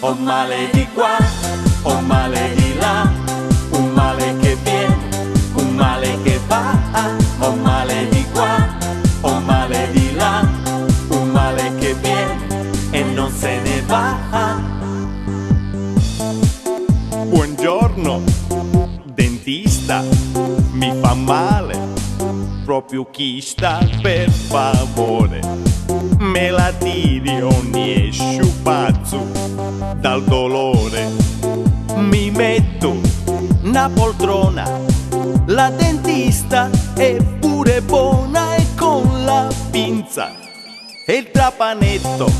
ho male di qua, ho male di là, un male che viene, un male che va, ho male di qua, ho male di là, un male che viene e non se ne va. Buongiorno, dentista, mi fa male, proprio chi sta, per favore, me la tiri ogni sciupazzo dal dolore. Mi metto una poltrona, la dentista è pure buona e con la pinza e il trapanetto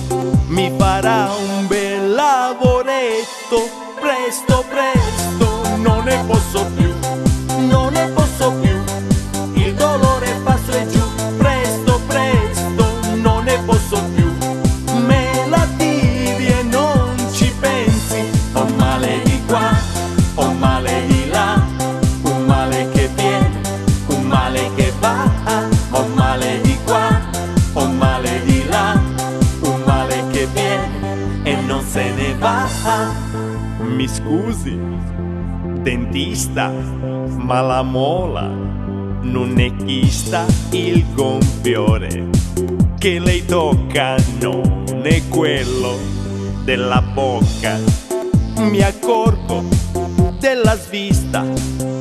mi farà un bel lavoretto. Presto, presto, non ne posso più, non ne posso più, il dolore fa su e giù. Presto, presto, non ne posso più, me la tiri e non ci pensi. Ho male di qua, ho male di là, un male che viene, un male che va. Ho male di qua, ho male di là, un male che viene e non se ne va. Mi scusi, dentista, ma la mola non è chista, il gonfiore che lei tocca non è quello della bocca. Mi accorgo della svista,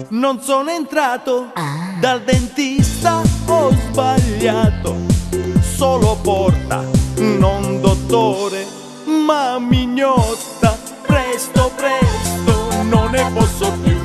non sono entrato dal dentista, ho sbagliato, solo porta, non dottore, ma mignotta. Presto, presto, non ne posso più,